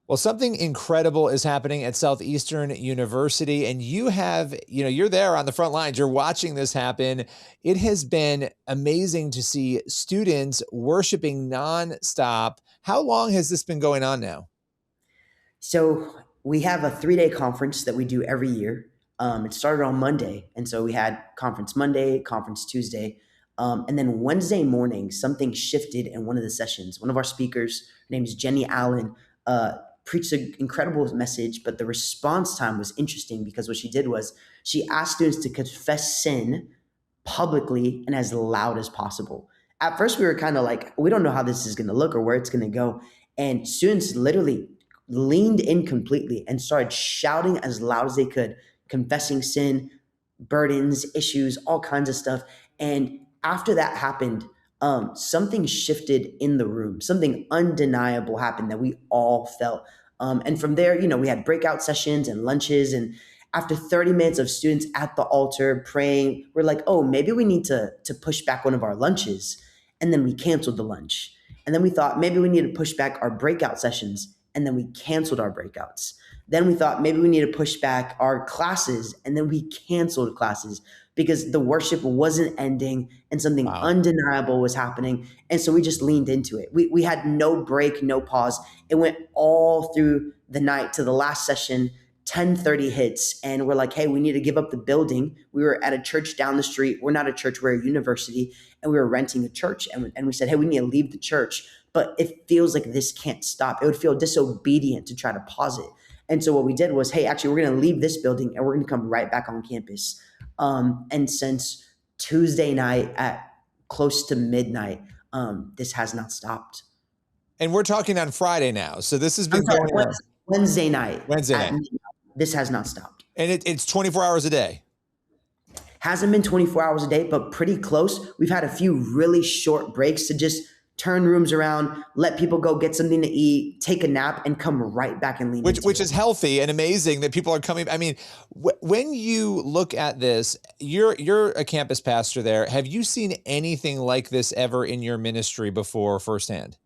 Well, something incredible is happening at Southeastern University, and you're there on the front lines. You're watching this happen. It has been amazing to see students worshiping nonstop. How long has this been going on now? So we have a 3-day conference that we do every year. It started on Monday, and so we had conference Monday, conference Tuesday, and then Wednesday morning, something shifted in one of the sessions. One of our speakers, her name is Jenny Allen, preached an incredible message, but the response time was interesting because what she did was she asked students to confess sin publicly and as loud as possible. At first, we were kind of like, we don't know how this is going to look or where it's going to go. And students literally leaned in completely and started shouting as loud as they could, confessing sin, burdens, issues, all kinds of stuff. And after that happened, something shifted in the room. Something undeniable happened that we all felt. And from there, we had breakout sessions and lunches. And after 30 minutes of students at the altar praying, we're like, oh, maybe we need to push back one of our lunches. And then we canceled the lunch. And then we thought maybe we need to push back our breakout sessions. And then we canceled our breakouts. Then we thought maybe we need to push back our classes, and then we canceled classes because the worship wasn't ending and something Wow. undeniable was happening. And so we just leaned into it. We had no break, no pause. It went all through the night to the last session. 10:30 hits, and we're like, hey, we need to give up the building. We were at a church down the street. We're not a church, we're a university, and we were renting a church. And we said, hey, we need to leave the church, but it feels like this can't stop. It would feel disobedient to try to pause it. And so what we did was, hey, actually, we're going to leave this building and we're going to come right back on campus. And since Tuesday night at close to midnight, this has not stopped. And we're talking on Friday now. So this has I'm been sorry, going on Wednesday night. Wednesday night. This has not stopped. And it's 24 hours a day. Hasn't been 24 hours a day, but pretty close. We've had a few really short breaks to just turn rooms around, let people go get something to eat, take a nap, and come right back and lean into Which it. is healthy and amazing that people are coming. I mean, when you look at this, you're a campus pastor there. Have you seen anything like this ever in your ministry before firsthand?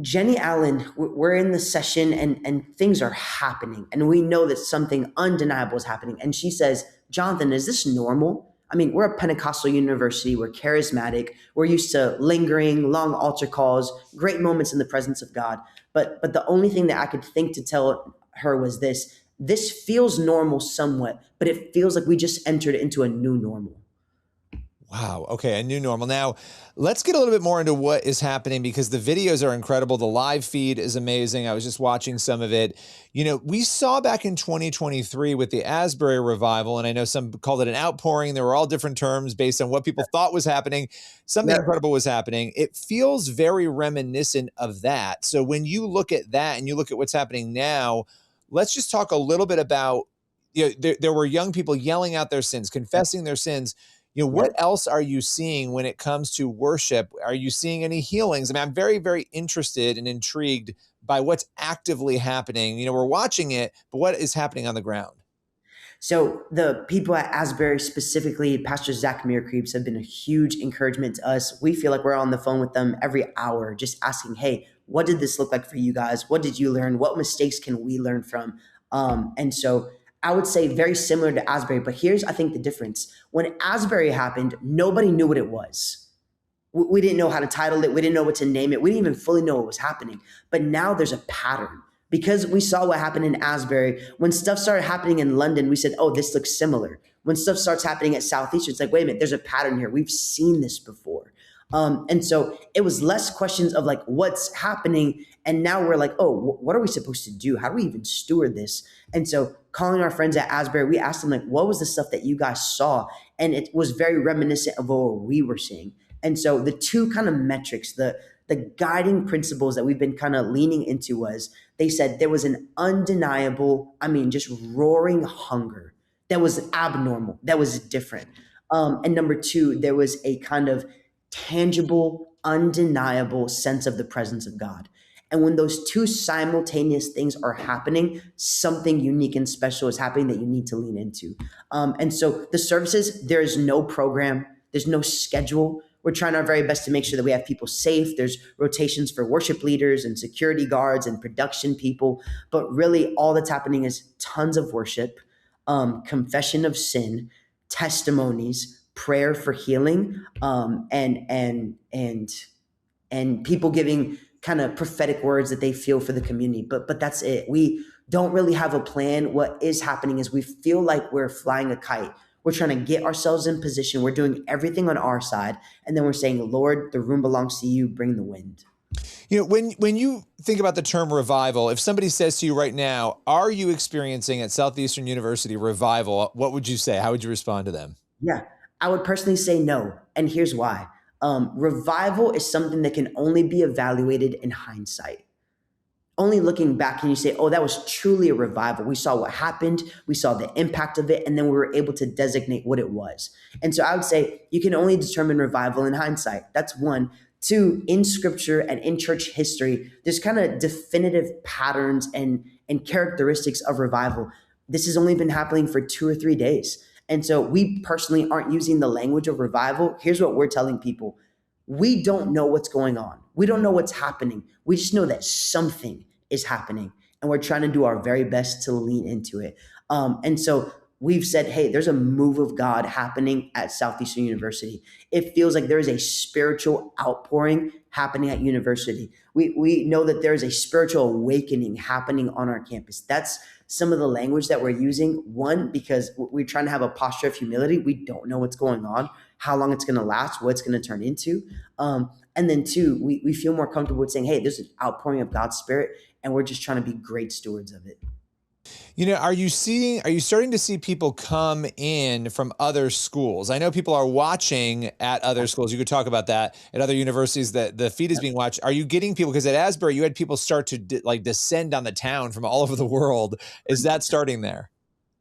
Jenny Allen, we're in the session and things are happening. And we know that something undeniable is happening. And she says, Jonathan, is this normal? I mean, we're a Pentecostal university. We're charismatic. We're used to lingering, long altar calls, great moments in the presence of God. But the only thing that I could think to tell her was this feels normal somewhat, but it feels like we just entered into a new normal. Wow. Okay. A new normal. Now, let's get a little bit more into what is happening because the videos are incredible. The live feed is amazing. I was just watching some of it. We saw back in 2023 with the Asbury revival, and I know some called it an outpouring. There were all different terms based on what people thought was happening. Something incredible was happening. It feels very reminiscent of that. So when you look at that and you look at what's happening now, let's just talk a little bit about, there were young people yelling out their sins, confessing their sins. What else are you seeing when it comes to worship? Are you seeing any healings? I mean, I'm very, very interested and intrigued by what's actively happening. We're watching it, but what is happening on the ground? So the people at Asbury, specifically Pastor Zach Mearcreeps, have been a huge encouragement to us. We feel like we're on the phone with them every hour, just asking, hey, what did this look like for you guys? What did you learn? What mistakes can we learn from? And so I would say very similar to Asbury, but here's, I think, the difference. When Asbury happened, nobody knew what it was. We didn't know how to title it. We didn't know what to name it. We didn't even fully know what was happening. But now there's a pattern. Because we saw what happened in Asbury, when stuff started happening in London, we said, oh, this looks similar. When stuff starts happening at Southeastern, it's like, wait a minute, there's a pattern here. We've seen this before. And so it was less questions of like, what's happening? And now we're like, oh, what are we supposed to do? How do we even steward this? And so calling our friends at Asbury, we asked them like, what was the stuff that you guys saw? And it was very reminiscent of what we were seeing. And so the two kind of metrics, the guiding principles that we've been kind of leaning into was they said there was an undeniable, just roaring hunger that was abnormal, that was different. And number two, there was a kind of tangible, undeniable sense of the presence of God. And when those two simultaneous things are happening, something unique and special is happening that you need to lean into. And so the services, there is no program, there's no schedule. We're trying our very best to make sure that we have people safe. There's rotations for worship leaders and security guards and production people. But really, all that's happening is tons of worship, confession of sin, testimonies, prayer for healing, and people giving kind of prophetic words that they feel for the community. But that's it. We don't really have a plan. What is happening is we feel like we're flying a kite. We're trying to get ourselves in position. We're doing everything on our side. And then we're saying, Lord, the room belongs to you. Bring the wind. When you think about the term revival, if somebody says to you right now, are you experiencing at Southeastern University revival? What would you say? How would you respond to them? Yeah, I would personally say no. And here's why. Revival is something that can only be evaluated in hindsight. Only looking back can you say, oh, that was truly a revival. We saw what happened, we saw the impact of it, and then we were able to designate what it was. And so I would say you can only determine revival in hindsight. That's one. Two, in scripture and in church history, there's kind of definitive patterns and characteristics of revival. This has only been happening for 2 or 3 days. And so we personally aren't using the language of revival. Here's what we're telling people. We don't know what's going on. We don't know what's happening. We just know that something is happening, and we're trying to do our very best to lean into it. And so we've said, hey, there's a move of God happening at Southeastern University. It feels like there is a spiritual outpouring happening at university. We know that there's a spiritual awakening happening on our campus. That's some of the language that we're using. One, because we're trying to have a posture of humility. We don't know what's going on, how long it's going to last, what it's going to turn into. And then two, we feel more comfortable with saying, hey, there's an outpouring of God's Spirit, and we're just trying to be great stewards of it. Are you starting to see people come in from other schools? I know people are watching at other schools. You could talk about that at other universities that the feed is being watched. Are you getting people? Because at Asbury, you had people start to descend on the town from all over the world. Is that starting there?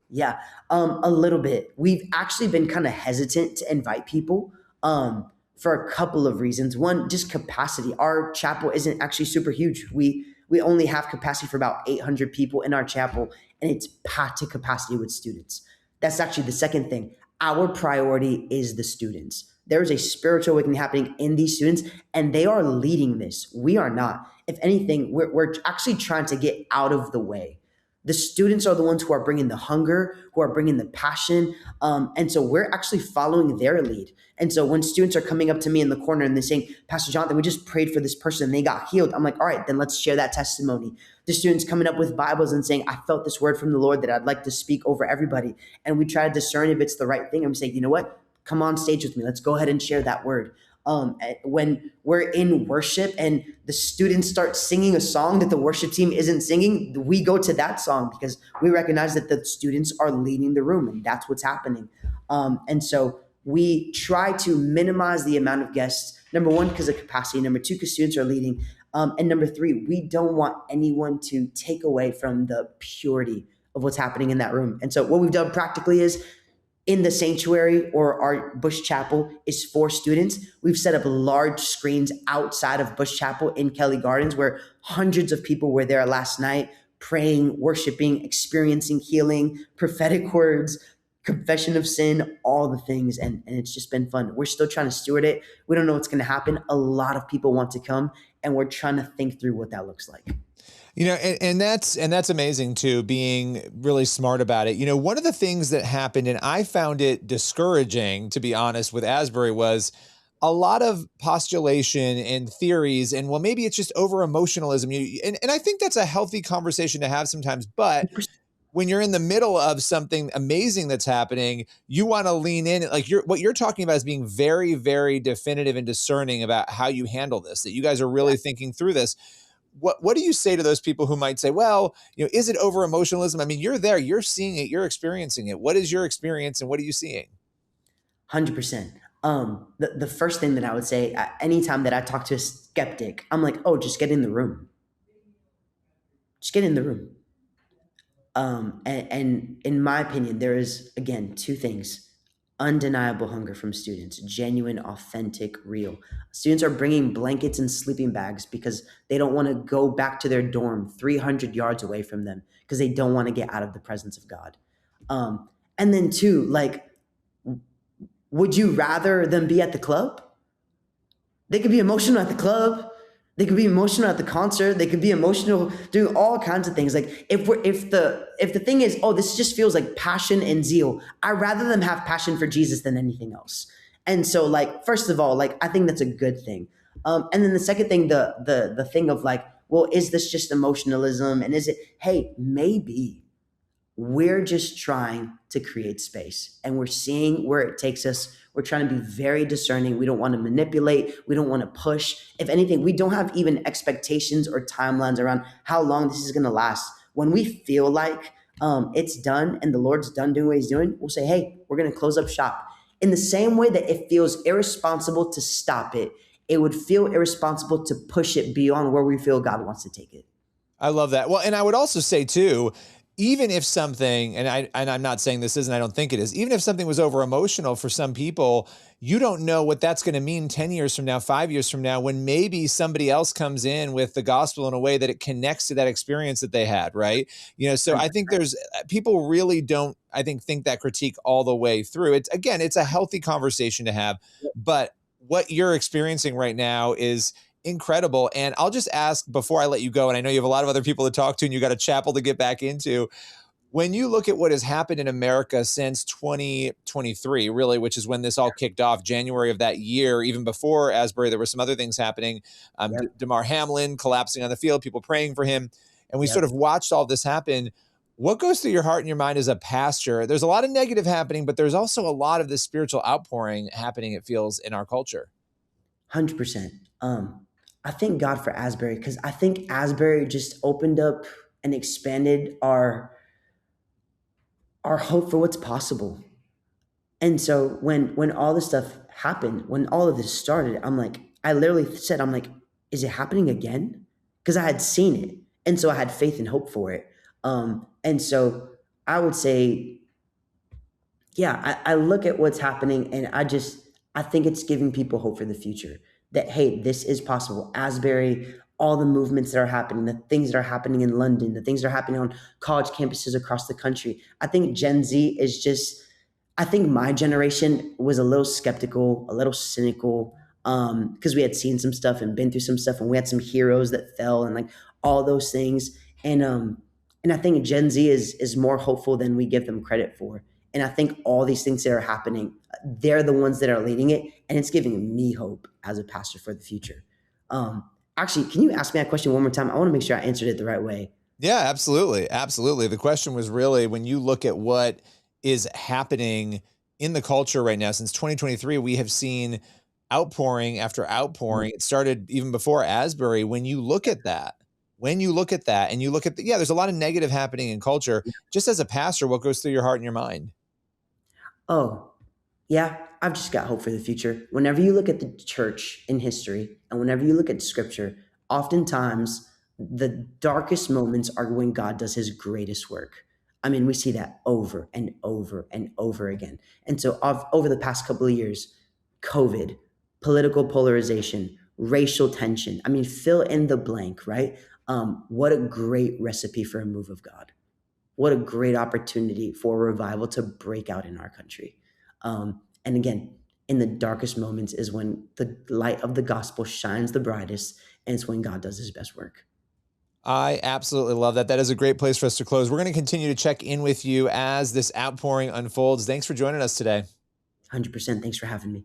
Yeah, a little bit. We've actually been kind of hesitant to invite people for a couple of reasons. One, just capacity. Our chapel isn't actually super huge. We only have capacity for about 800 people in our chapel, and it's packed to capacity with students. That's actually the second thing. Our priority is the students. There is a spiritual awakening happening in these students, and they are leading this. We are not. If anything, we're actually trying to get out of the way. The students are the ones who are bringing the hunger, who are bringing the passion. And so we're actually following their lead. And so when students are coming up to me in the corner and they're saying, Pastor Jonathan, we just prayed for this person and they got healed. I'm like, all right, then let's share that testimony. The students coming up with Bibles and saying, I felt this word from the Lord that I'd like to speak over everybody. And we try to discern if it's the right thing. And we say, you know what? Come on stage with me. Let's go ahead and share that word. When we're in worship and the students start singing a song that the worship team isn't singing, we go to that song because we recognize that the students are leading the room, and that's what's happening. And so we try to minimize the amount of guests. Number one, because of capacity. Number two, because students are leading. And number three, we don't want anyone to take away from the purity of what's happening in that room. And so what we've done practically is, in the sanctuary, or our Bush Chapel is for students, we've set up large screens outside of Bush Chapel in Kelly Gardens where hundreds of people were there last night praying, worshiping, experiencing healing, prophetic words, confession of sin, all the things. And it's just been fun. We're still trying to steward it. We don't know what's going to happen. A lot of people want to come, and we're trying to think through what that looks like. And that's amazing too, being really smart about it. One of the things that happened, and I found it discouraging, to be honest, with Asbury was a lot of postulation and theories, and well, maybe it's just over emotionalism. And I think that's a healthy conversation to have sometimes, but when you're in the middle of something amazing that's happening, you want to lean in. Like what you're talking about is being very, very definitive and discerning about how you handle this, that you guys are really thinking through this. What do you say to those people who might say, well, is it over emotionalism? I mean, you're there, you're seeing it, you're experiencing it. What is your experience and what are you seeing? 100%. The first thing that I would say, anytime that I talk to a skeptic, I'm like, oh, just get in the room. Just get in the room. And in my opinion, there is, again, two things. Undeniable hunger from students, genuine, authentic, real. Students are bringing blankets and sleeping bags because they don't want to go back to their dorm 300 yards away from them because they don't want to get out of the presence of God. And then two, would you rather them be at the club? They could be emotional at the club. They could be emotional at the concert. They could be emotional doing all kinds of things. Like if the thing is, oh, this just feels like passion and zeal. I'd rather them have passion for Jesus than anything else. And so, like, first of all, like I think that's a good thing. And then the second thing, the thing of like, well, is this just emotionalism? And is it, hey, maybe we're just trying to create space and we're seeing where it takes us. We're trying to be very discerning. We don't want to manipulate. We don't want to push. If anything, we don't have even expectations or timelines around how long this is going to last. When we feel like it's done and the Lord's done doing what he's doing, we'll say, hey, we're going to close up shop. In the same way that it feels irresponsible to stop it, it would feel irresponsible to push it beyond where we feel God wants to take it. I love that. Well, and I would also say too, even if something, and I'm not saying this isn't, I don't think it is, even if something was over emotional for some people, you don't know what that's going to mean 10 years from now, 5 years from now, when maybe somebody else comes in with the gospel in a way that it connects to that experience that they had, right? So I think there's people really don't, I think that critique all the way through. It's again, it's a healthy conversation to have, but what you're experiencing right now is incredible. And I'll just ask before I let you go, and I know you have a lot of other people to talk to and you got a chapel to get back into. When you look at what has happened in America since 2023, really, which is when this all kicked off, January of that year, even before Asbury, there were some other things happening. Yep. Damar Hamlin collapsing on the field, people praying for him. And we sort Yep. of watched all this happen. What goes through your heart and your mind as a pastor? There's a lot of negative happening, but there's also a lot of this spiritual outpouring happening, it feels, in our culture. 100%. I thank God for Asbury because I think Asbury just opened up and expanded our hope for what's possible. And so when all this stuff happened, when all of this started, I'm like, I literally said, I'm like, is it happening again? Because I had seen it, and so I had faith and hope for it. And so I would say, yeah, I look at what's happening and I think it's giving people hope for the future that, hey, this is possible. Asbury, all the movements that are happening, the things that are happening in London, the things that are happening on college campuses across the country. I think Gen Z is just, I think my generation was a little skeptical, a little cynical, because we had seen some stuff and been through some stuff, and we had some heroes that fell and like all those things. And I think Gen Z is more hopeful than we give them credit for. And I think all these things that are happening, they're the ones that are leading it, and it's giving me hope as a pastor for the future. Actually, can you ask me that question one more time? I want to make sure I answered it the right way. Yeah, absolutely. Absolutely. The question was really, when you look at what is happening in the culture right now, since 2023, we have seen outpouring after outpouring. It started even before Asbury. When you look at that and you look at yeah, there's a lot of negative happening in culture. Just as a pastor, what goes through your heart and your mind? Oh, yeah, I've just got hope for the future. Whenever you look at the church in history and whenever you look at scripture, oftentimes the darkest moments are when God does his greatest work. I mean, we see that over and over and over again. And so, over the past couple of years, COVID, political polarization, racial tension, I mean, fill in the blank, right? What a great recipe for a move of God. What a great opportunity for revival to break out in our country. And again, in the darkest moments is when the light of the gospel shines the brightest, and it's when God does his best work. I absolutely love that. That is a great place for us to close. We're going to continue to check in with you as this outpouring unfolds. Thanks for joining us today. 100%. Thanks for having me.